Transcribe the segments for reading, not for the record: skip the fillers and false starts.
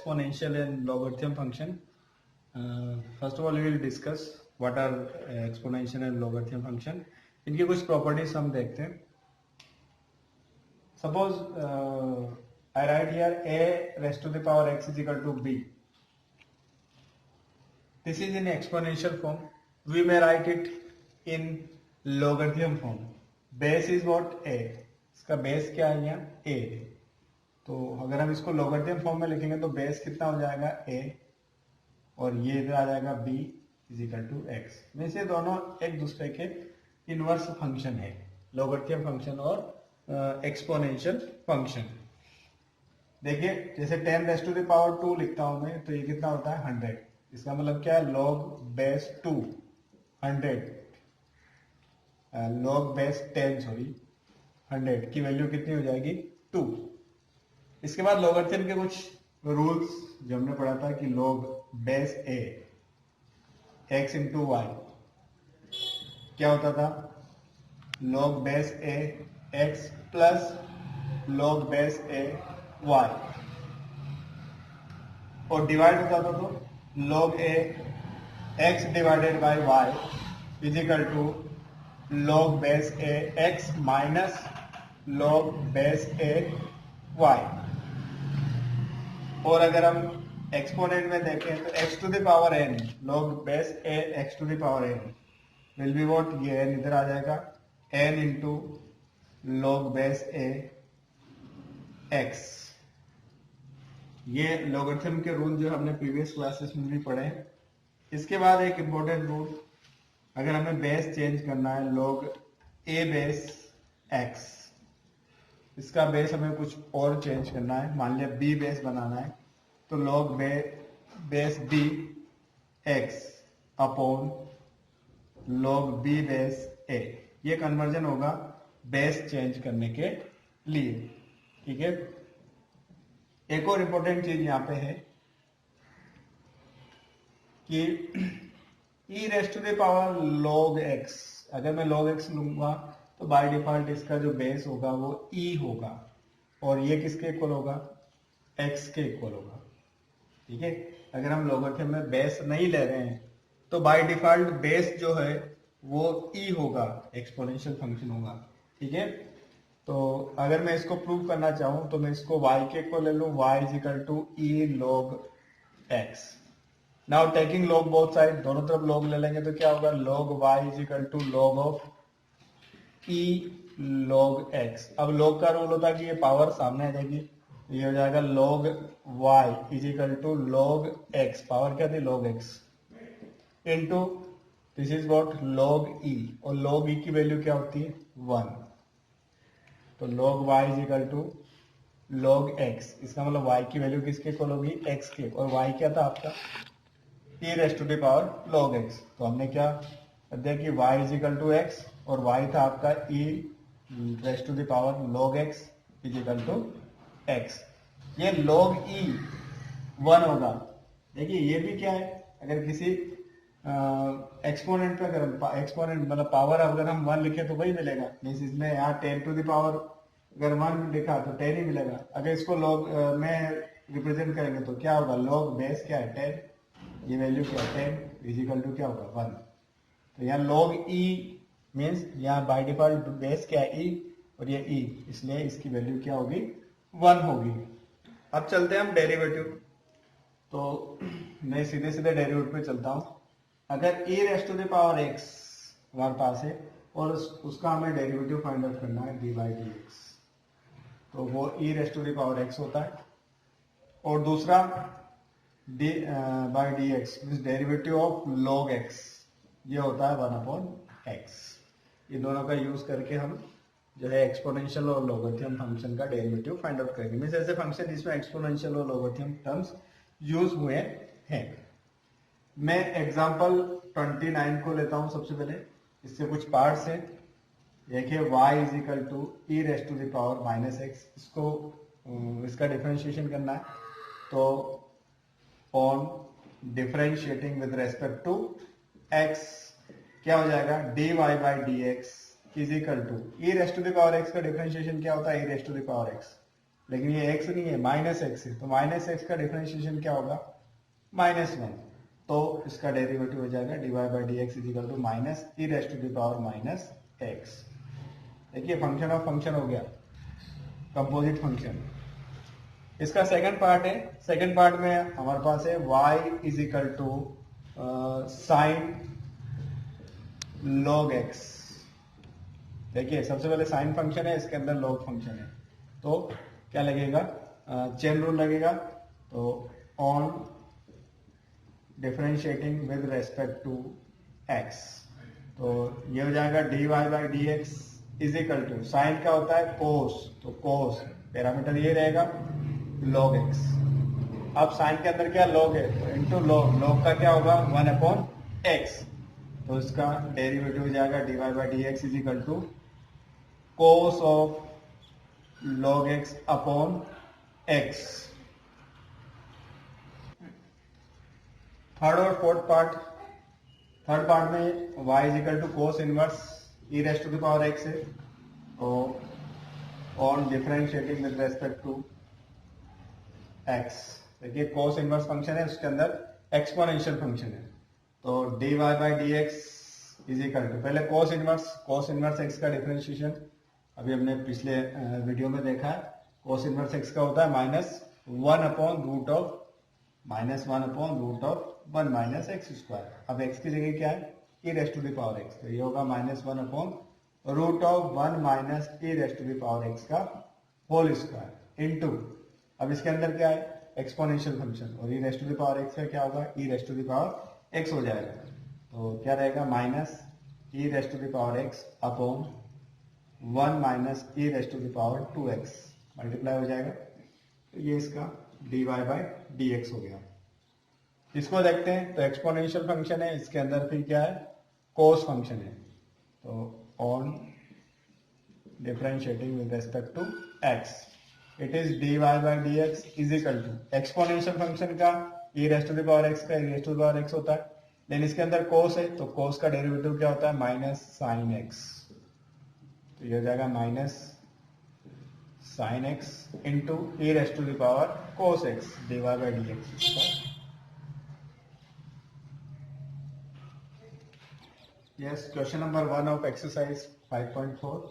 exponential and logarithm function. First of all, we will discuss what are exponential and logarithm function. इनकी कुछ properties हम देखते हैं. Suppose I write here a raised to the power x is equal to b. This is in exponential form. We may write it in logarithm form. Base is what? A. इसका base क्या है यहाँ? A. तो अगर हम इसको logarithm form में लिखेंगे तो base कितना हो जाएगा? A. और ये इधर आ जाएगा b is equal to X. में से दोनों एक दूसरे के इनवर्स फंक्शन है, लोगरिथम फंक्शन और एक्सपोनेंशियल फंक्शन. देखिए जैसे 10 रेज़ टू द पावर 2 लिखता हूं मैं, तो ये कितना होता है 100. इसका मतलब क्या है? Log base 2 100, log base 10 sorry 100 की वैल्यू कितनी हो जाएगी? 2. इसके बाद लोगरिथम के कुछ रूल्स जो हमने पढ़ा था कि log base A X into Y क्या होता था? Log base A X plus log base A Y, और डिवाइड होता था तो log A X divided by Y is equal to log base A X minus log base A Y. और अगर हम एक्सपोनेंट में देखें तो x to the power n log base a x to the power n will be what? ये n इधर आ जाएगा n into log base a x. ये लोगरिथम के रूल जो हमने प्रीवियस क्लासेस में भी पढ़े हैं. इसके बाद एक इंपॉर्टेंट रूल, अगर हमें बेस चेंज करना है log a बेस x, इसका बेस हमें कुछ और चेंज करना है, मान लिया b बेस बनाना है, तो log base b x upon log b base a. ये कन्वर्जन होगा बेस चेंज करने के लिए. ठीक है. एक और इंपॉर्टेंट चीज यहां पे है कि e raise to the power log x, अगर मैं log x लूंगा तो बाय डिफॉल्ट इसका जो बेस होगा वो e होगा, और ये किसके इक्वल होगा? x के इक्वल होगा. ठीक है. अगर हम लोगरिथम में बेस नहीं ले रहे हैं तो बाय डिफॉल्ट बेस जो है वो e होगा, एक्सपोनेंशियल फंक्शन होगा. ठीक है. तो अगर मैं इसको प्रूव करना चाहूं तो मैं इसको y के इक्वल ले लूं, y is equal to e log x. Now taking log both side, दोनों तरफ log ले लेंगे तो क्या होगा? log y is equal to log of e log x. अब log का रूल होता है कि ये पावर सामने आ जाएगी, ये हो जाएगा log y is equal to log x. Power क्या थी? log x into this is what? log e, और log e की वैल्यू क्या होती है? 1. तो log y is equal to log x. इसका मतलब y की वैल्यू किसके इक्वल होगी? x के. और y क्या था आपका? e raise to the power log x. तो हमने क्या दिया कि y is equal to x, और y था आपका e raise to the power log x is equal to x. ये log e 1 होगा. देखिए ये भी क्या है? अगर किसी एक्सपोनेंट पे अगर एक्सपोनेंट मतलब पावर अगर हम 1 लिखे तो वही मिलेगा. मीन्स इसमें यहाँ 10 टू द पावर अगर 1 लिखा तो 10 ही मिलेगा. अगर इसको log में रिप्रेजेंट करेंगे तो क्या होगा? log बेस क्या है? 10. ये वैल्यू क्या है? 10 इज इक्वल टू क्या होगा? 1. तो यहाँ log e मीन्स यहाँ बाय डिफॉल्ट बेस क्या है? e, और ये e, इसलिए इसकी वैल्यू क्या होगी? 1 होगी. अब चलते हैं हम डेरिवेटिव. तो मैं सीधे सीधे डेरिवेटिव पे चलता हूं. अगर e raise to the power x हमारे पास है और उसका हमें डेरिवेटिव फाइंड आउट करना है dy dx, तो वो e raise to the power x होता है. और दूसरा d by D X means derivative of log x, ये होता है 1/x. ये दोनों का यूज करके हम जो है एक्सपोनेंशियल और लोगरिथम फंक्शन का डेरिवेटिव फाइंड आउट करेंगे. मीन्स ऐसे फंक्शन जिसमें एक्सपोनेंशियल और लोगरिथम टर्म्स यूज हुए हैं. मैं एग्जांपल 29 को लेता हूं सबसे पहले. इससे कुछ पार्ट्स हैं. देखिए y is equal to e raise to the power minus x. इसको इसका डिफरेंशिएशन करना है, तो on differentiating with respect to x क्या हो जाएगा? dy by D x is equal to e raise to the power x का differentiation क्या होता है? e raise to the power x. लेकिन ये x नहीं है, माइनस एक्स है, तो माइनस एक्स का डिफरेंशिएशन क्या होगा, -1। तो इसका डेरिवेटिव हो जाएगा dy by D X is equal to minus E raise to the power minus X. देखिए फंक्शन ऑफ फंक्शन हो गया, कंपोजिट फंक्शन। इसका सेकंड पार्ट है, सेकंड पार्ट में हमारे पास है y is equal to sine log x। देखिए सबसे पहले साइन फंक्शन है, इसके अंदर log फंक्शन है, तो क्या लगेगा, चेन रूल लगेगा। तो on differentiating with respect to x, तो ये हो जाएगा dy by D x is equal to, sine क्या होता है, कोस, तो कोस पैरामीटर ये रहेगा log x। अब साइन के अंदर क्या log है, तो इंटू log, log का क्या होगा 1/x, तो इसका डेरिवेटिव हो जाएगा dy by D x is equal to cos of log x upon x। Third और फोर्थ पार्ट, थर्ड पार्ट में y is equal to cos inverse e raise to the power x है, तो on differentiating with respect to x, देखिए cos inverse function है, उसके अंदर exponential function है, तो dy by D x is equal to, पहले कोस इनवर्स x का डिफरेंशिएशन अभी हमने पिछले वीडियो में देखा है, कोस इनवर्स x का होता है -1 upon root of 1 minus x square. अब x की जगह क्या है, e raise to the power x, तो ये होगा -1 upon root of 1 minus e raise to the power x का होल स्क्वायर इनटू, अब इसके अंदर क्या है, एक्सपोनेंशियल फंक्शन, और e raise to the power x का क्या होगा, e raise to the power x हो जाएगा, तो क्या रहेगा minus e raise to the power x upon 1 minus e raise to the power 2x multiply हो जाएगा, तो ये इसका dy बाई डी एक्स हो गया। इसको देखते हैं, तो एक्सपोनेंशियल फंक्शन है, इसके अंदर फिर क्या है, कोस फंक्शन है, तो on differentiating with respect to x it is dy by D x is equal to, exponential function का e raise to the power x का e raise to the power x होता है, लेकिन इसके अंदर कोस है, तो कोस का डेरिवेटिव क्या होता है, माइनस साइन x, तो ये हो जाएगा minus sine x into e raise to the power cos x dy by D x. Yes, question number 1 of exercise 5.4.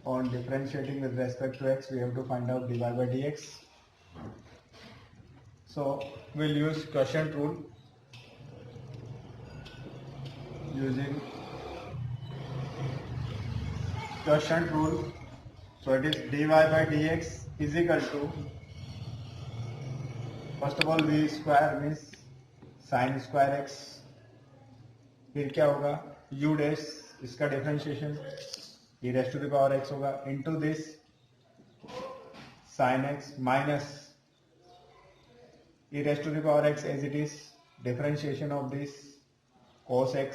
On differentiating with respect to x, we have to find out dy by dx. So we'll use quotient rule. Using quotient rule, so it is dy by dx is equal to, first of all v square means sin square x, फिर क्या होगा u dash, इसका differentiation e raise to the power x होगा into this sin x minus e raise to the power x as it is, differentiation of this cos x,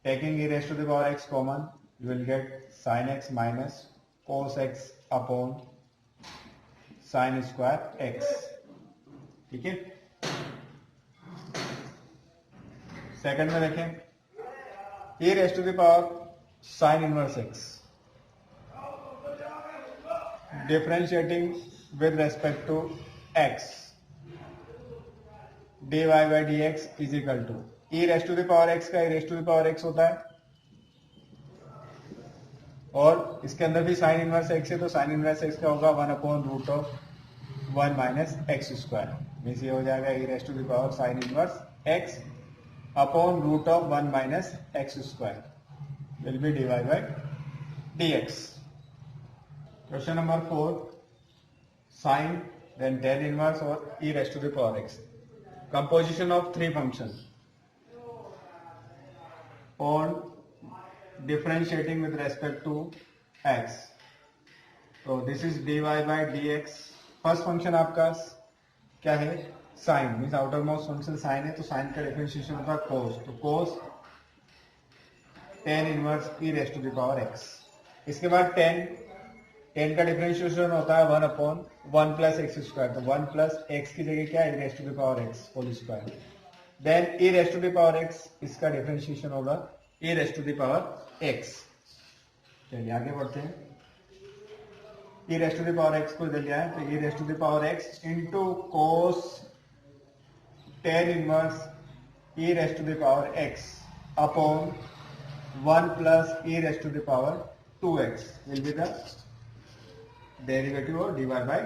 taking e raise to the power x common, you will get sin x minus cos x upon sin square x, ठीक है। Second में देखें, e raise to the power sine inverse x, differentiating with respect to x, dy by D x is equal to, e raise to the power x का e raise to the power x होता है, और इसके अंदर भी sign inverse x है, तो sign inverse x का होगा 1 upon root of 1 minus x square, means ये हो जाएगा e raise to the power sine inverse x upon root of 1 minus x square will be dy by dx। Question number 4, sine then tan inverse और e raise to the power x, composition of three function on differentiating with respect to x, तो this is dy by dx। First function आपका क्या है, sign, means outer most function sine है, तो sine का differentiation होता है cos, तो cos tan inverse e raise to the power x। इसके बाद tan का डिफरेंशिएशन होता है 1 अपॉन 1 प्लस एक्स स्क्वायर, तो 1 प्लस एक्स की जगह क्या है, e raise to the power x whole square, then e raise to the power x, इसका डिफरेंशिएशन होगा e raise to the power x। चलिए आगे बढ़ते हैं। e raise to the power x को इधर लिया है तो e raise to the power x into cos tan inverse e raise to the power x upon 1 plus e raise to the power 2x will be the derivative of dy by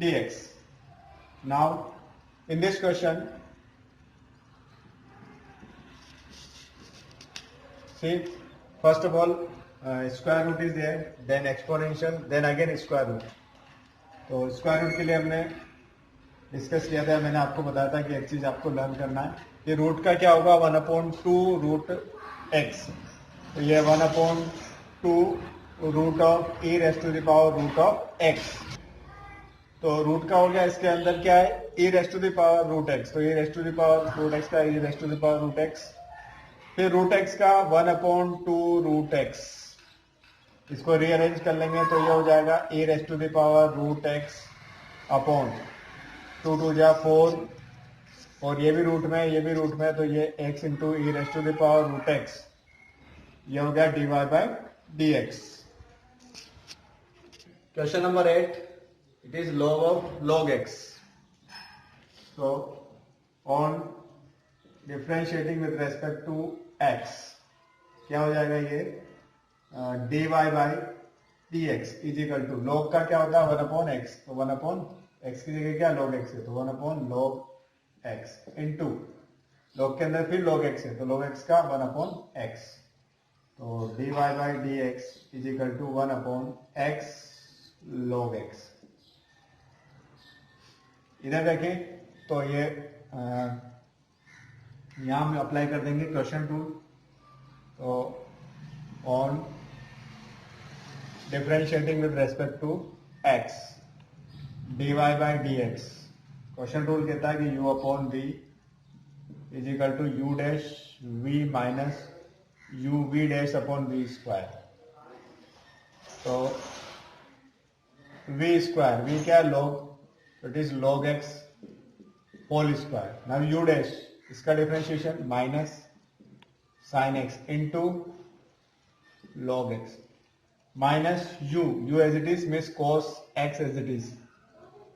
dx. Now in this question, see, first of all square root is there, then exponential, then again square root. तो square root के लिए हमने discuss किया था, मैंने आपको बताया था कि एक चीज आपको लर्न करना है कि रूट का क्या होगा 1/2 रूट x, तो ये 1/2 root of e raise to the power root of x. तो रूट का हो गया, इसके अंदर क्या है e raise to the power root x, तो e raise to the power root x का e raise to the power root x, फिर रूट x का 1/2 रूट x. इसको रीअरेंज कर लेंगे तो ये हो जाएगा e raise to the power root x upon 2 2 जा 4, और ये भी रूट में ये भी रूट में, तो ये x into e raise to the power root x, ये हो गया dy by dx. Question number 8, it is log of log x. So on differentiating with respect to x, क्या हो जाएगा ये dy by dx is equal to log का क्या होता है 1/x, तो 1/x की जगह क्या log x है, तो 1/log x इंटू log के अंदर फिर log x है तो log x का 1/x, तो dy by dx is equal to 1/x log x. इधर देखें तो ये यहां हम अप्लाई कर देंगे क्वेश्चन टूल. तो on differentiating with respect to x dy by dx, quotient rule कहता है कि u upon v is equal to u dash v minus u v dash upon v square. तो v स्क्वायर, v क्या log, it is log x whole square. Now u dash, इसका differentiation minus sin x into log x minus u as it is means cos x as it is.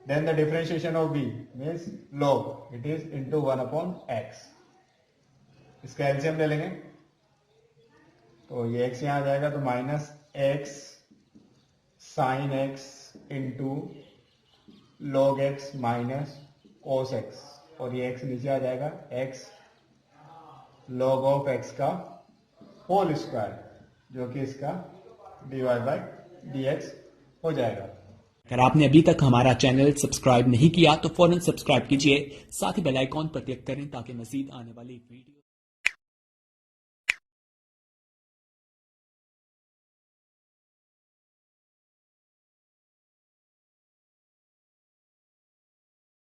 Then the differentiation of v means log, it is into 1/x. इसका LCM ले लेंगे तो ये x यहाँ आ जाएगा तो minus x sin x into log x minus cos x, और ये x नीचे आ जाएगा x log ऑफ x का होल स्क्वायर, जो कि इसका dy by dx हो जाएगा. अगर आपने अभी तक हमारा चैनल सब्सक्राइब नहीं किया तो फौरन सब्सक्राइब कीजिए, साथ ही बेल आइकॉन पर क्लिक करें ताकि मजीद आने वाली वीडियो